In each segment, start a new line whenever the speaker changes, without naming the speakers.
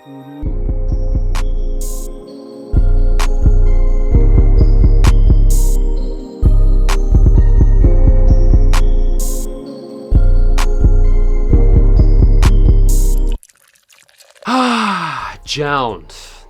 JOUND,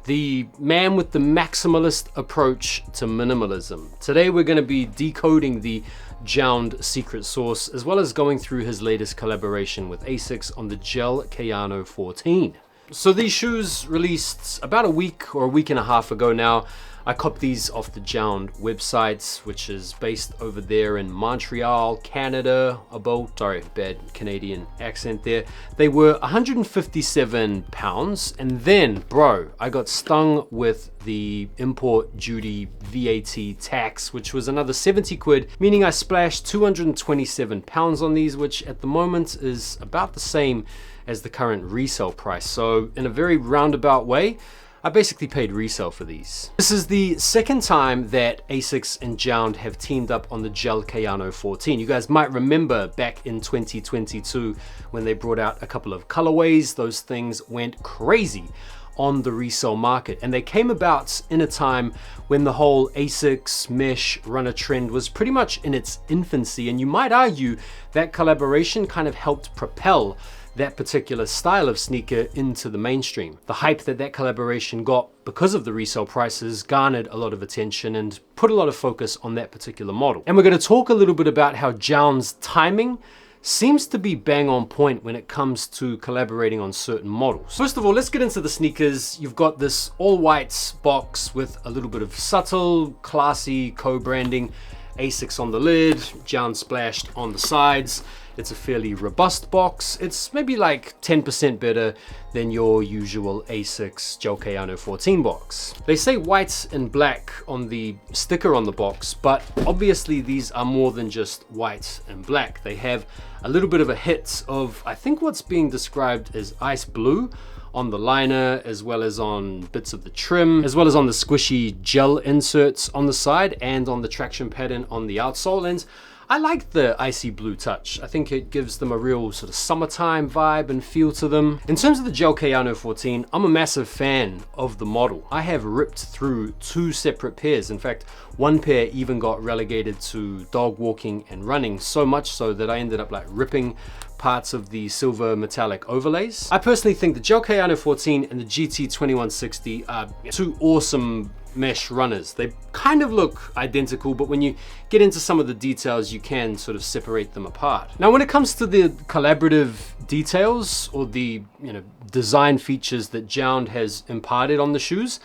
the man with the maximalist approach to minimalism. Today we're going to be decoding the JOUND secret sauce, as well as going through his latest collaboration with ASICS on the gel Kayano 14. So these shoes released about a week or a week and a half ago now. I copped these off the JOUND website, which is based over there in Montreal, Canada. Sorry, bad Canadian accent there. They were 157 pounds, and then, bro, I got stung with the import duty VAT tax, which was another 70 quid, meaning I splashed 227 pounds on these, which at the moment is about the same as the current resale price. So in a very roundabout way, I basically paid resale for these. This is the second time that ASICS and JOUND have teamed up on the gel Kayano 14. You guys might remember back in 2022 when they brought out a couple of colorways. Those things went crazy on the resale market, and they came about in a time when the whole ASICS mesh runner trend was pretty much in its infancy, and you might argue that collaboration kind of helped propel that particular style of sneaker into the mainstream. The hype that collaboration got because of the resale prices garnered a lot of attention and put a lot of focus on that particular model. And we're going to talk a little bit about how JOUND's timing seems to be bang on point when it comes to collaborating on certain models. First of all, let's get into the sneakers. You've got this all white box with a little bit of subtle, classy co-branding. ASICS on the lid, JOUND splashed on the sides. It's a fairly robust box. It's maybe like 10% better than your usual ASICS Gel Kayano 14 box. They say white and black on the sticker on the box, but obviously these are more than just white and black. They have a little bit of a hit of, I think, what's being described as ice blue on the liner, as well as on bits of the trim, as well as on the squishy gel inserts on the side and on the traction pattern on the outsole. And I like the icy blue touch. I think it gives them a real sort of summertime vibe and feel to them. In terms of the gel Kayano 14, I'm a massive fan of the model. I have ripped through 2 separate pairs. In fact, one pair even got relegated to dog walking and running, so much so that I ended up like ripping parts of the silver metallic overlays. I personally think the gel Kayano 14 and the GT 2160 are 2 awesome mesh runners. They kind of look identical, but when you get into some of the details, you can sort of separate them apart. Now, when it comes to the collaborative details or the design features that JOUND has imparted on the shoes,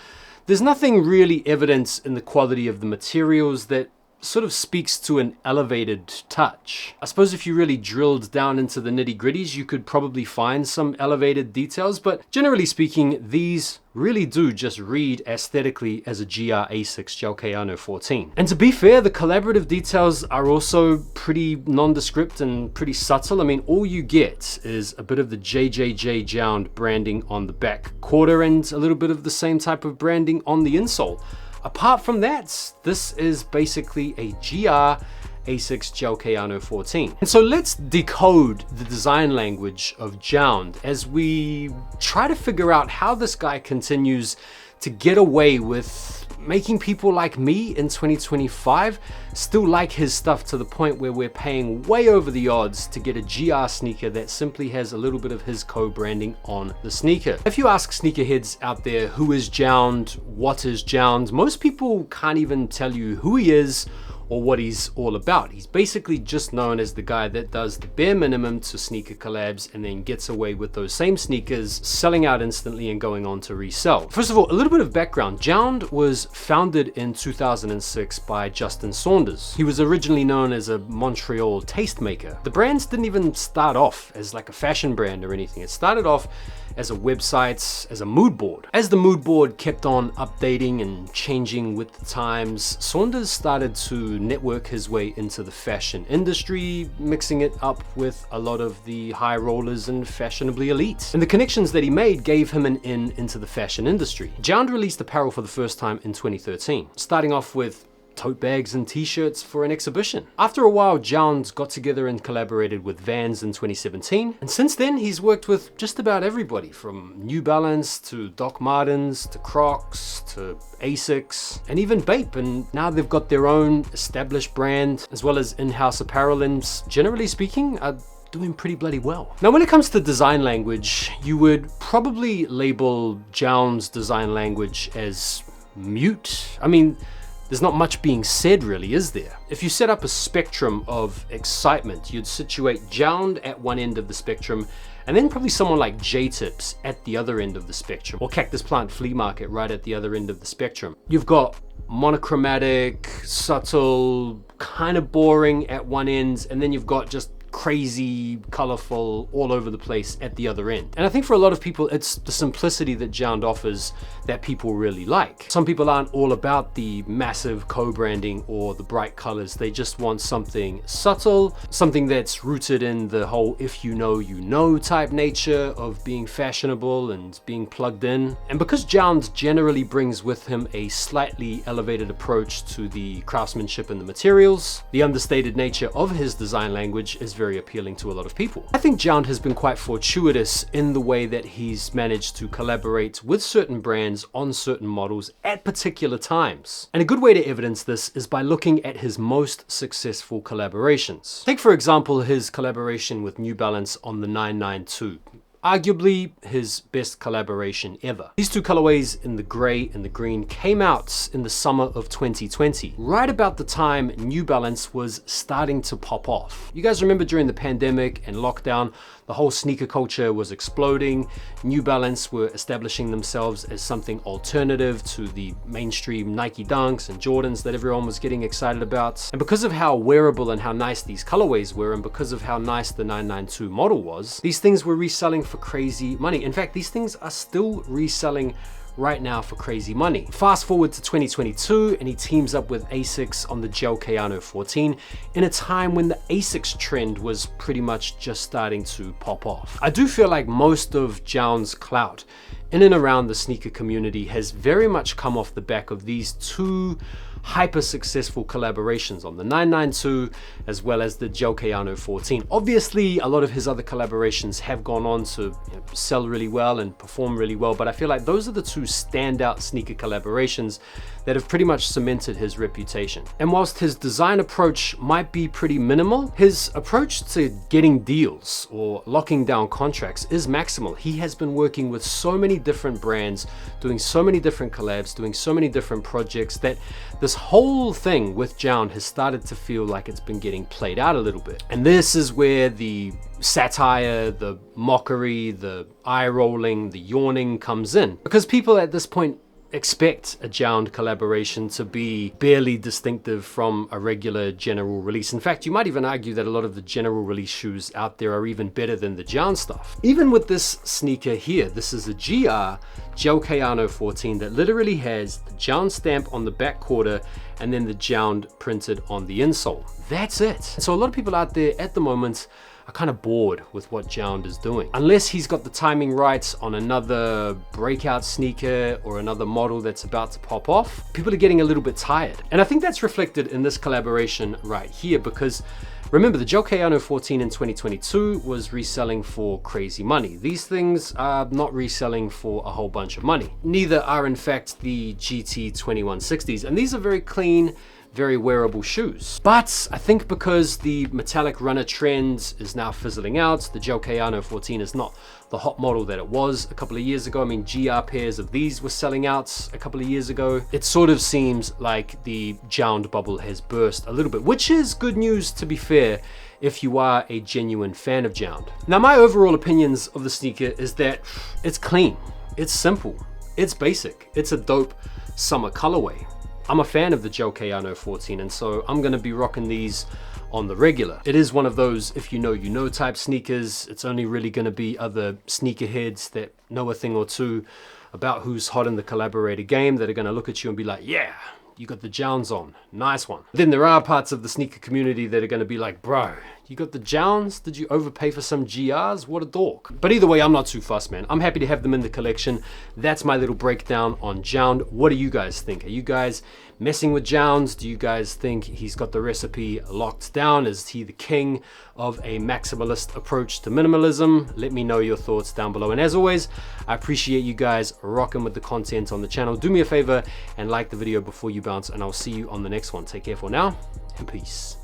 there's nothing really evident in the quality of the materials that sort of speaks to an elevated touch. I suppose if you really drilled down into the nitty-gritties, you could probably find some elevated details, but generally speaking, these really do just read aesthetically as a GR ASICS Gel Kayano 14. And to be fair, the collaborative details are also pretty nondescript and pretty subtle. I mean, all you get is a bit of the JJJJound branding on the back quarter and a little bit of the same type of branding on the insole. Apart from that, this is basically a GR ASICS Gel Kayano 14. And so let's decode the design language of JOUND as we try to figure out how this guy continues to get away with making people like me in 2025 still like his stuff to the point where we're paying way over the odds to get a GR sneaker that simply has a little bit of his co-branding on the sneaker. If you ask sneakerheads out there who is JOUND, what is JOUND, most people can't even tell you who he is or what he's all about. He's basically just known as the guy that does the bare minimum to sneaker collabs and then gets away with those same sneakers selling out instantly and going on to resell. First of all, a little bit of background. JOUND was founded in 2006 by Justin Saunders. He was originally known as a Montreal tastemaker. The brands didn't even start off as like a fashion brand or anything. It started off as a website, as a mood board. As the mood board kept on updating and changing with the times, Saunders started to network his way into the fashion industry, mixing it up with a lot of the high rollers and fashionably elite. And the connections that he made gave him an in into the fashion industry. JOUND released apparel for the first time in 2013, starting off with tote bags and t-shirts for an exhibition. After a while, JOUNDS got together and collaborated with Vans in 2017, and since then he's worked with just about everybody from New Balance to Doc Martens to Crocs to Asics and even Bape, and now they've got their own established brand as well as in-house apparel, and generally speaking are doing pretty bloody well. Now when it comes to design language, you would probably label JOUNDS design language as mute. I mean, there's not much being said really, is there? If you set up a spectrum of excitement, you'd situate JOUND at one end of the spectrum and then probably someone like J-Tips at the other end of the spectrum, or Cactus Plant Flea Market right at the other end of the spectrum. You've got monochromatic, subtle, kind of boring at one end, and then you've got just crazy, colorful, all over the place at the other end. And I think for a lot of people, it's the simplicity that JOUND offers that people really like. Some people aren't all about the massive co-branding or the bright colors. They just want something subtle, something that's rooted in the whole if you know type nature of being fashionable and being plugged in. And because JOUND generally brings with him a slightly elevated approach to the craftsmanship and the materials, the understated nature of his design language is very appealing to a lot of people. I think JOUND has been quite fortuitous in the way that he's managed to collaborate with certain brands on certain models at particular times. And a good way to evidence this is by looking at his most successful collaborations. Take for example his collaboration with New Balance on the 992. Arguably his best collaboration ever. These two colorways in the gray and the green came out in the summer of 2020, right about the time New Balance was starting to pop off. You guys remember during the pandemic and lockdown, the whole sneaker culture was exploding. New Balance were establishing themselves as something alternative to the mainstream Nike Dunks and Jordans that everyone was getting excited about. And because of how wearable and how nice these colorways were, and because of how nice the 992 model was, these things were reselling for crazy money. In fact, these things are still reselling right now for crazy money. Fast forward to 2022 and he teams up with asics on the kayano 14 in a time when the asics trend was pretty much just starting to pop off. I do feel like most of JOUND's clout in and around the sneaker community has very much come off the back of these two hyper successful collaborations on the 992 as well as the kayano 14. Obviously, a lot of his other collaborations have gone on to sell really well and perform really well, but I feel like those are the two standout sneaker collaborations that have pretty much cemented his reputation. And whilst his design approach might be pretty minimal, his approach to getting deals or locking down contracts is maximal. He has been working with so many different brands, doing so many different collabs, doing so many different projects that this whole thing with JOUND has started to feel like it's been getting played out a little bit. And this is where the satire, the mockery, the eye rolling, the yawning comes in. Because people at this point expect a JOUND collaboration to be barely distinctive from a regular general release. In fact, you might even argue that a lot of the general release shoes out there are even better than the JOUND stuff. Even with this sneaker here, this is a GR kayano 14 that literally has the JOUND stamp on the back quarter and then the JOUND printed on the insole. That's it. So a lot of people out there at the moment are kind of bored with what JOUND is doing. Unless he's got the timing right on another breakout sneaker or another model that's about to pop off, people are getting a little bit tired. And I think that's reflected in this collaboration right here, because remember the kayano 14 in 2022 was reselling for crazy money. These things are not reselling for a whole bunch of money. Neither are in fact the GT 2160s, and these are very clean, very wearable shoes. But I think because the metallic runner trend is now fizzling out, the kayano 14 is not the hot model that it was a couple of years ago. I mean, GR pairs of these were selling out a couple of years ago. It sort of seems like the JOUND bubble has burst a little bit, which is good news, to be fair, if you are a genuine fan of JOUND. Now, my overall opinions of the sneaker is that it's clean, it's simple, it's basic, it's a dope summer colorway. I'm a fan of the kayano 14, and so I'm gonna be rocking these on the regular. It is one of those if you know type sneakers. It's only really gonna be other sneakerheads that know a thing or two about who's hot in the collaborator game that are gonna look at you and be like, yeah, you got the JOUNDS on, nice one. Then there are parts of the sneaker community that are gonna be like, bro, You got the JOUNDS? Did you overpay for some GRs? What a dork. But either way, I'm not too fussed, man. I'm happy to have them in the collection. That's my little breakdown on JOUND. What do you guys think? Are you guys messing with JOUNDS? Do you guys think he's got the recipe locked down? Is he the king of a maximalist approach to minimalism? Let me know your thoughts down below. And as always, I appreciate you guys rocking with the content on the channel. Do me a favor and like the video before you bounce, and I'll see you on the next one. Take care for now, and peace.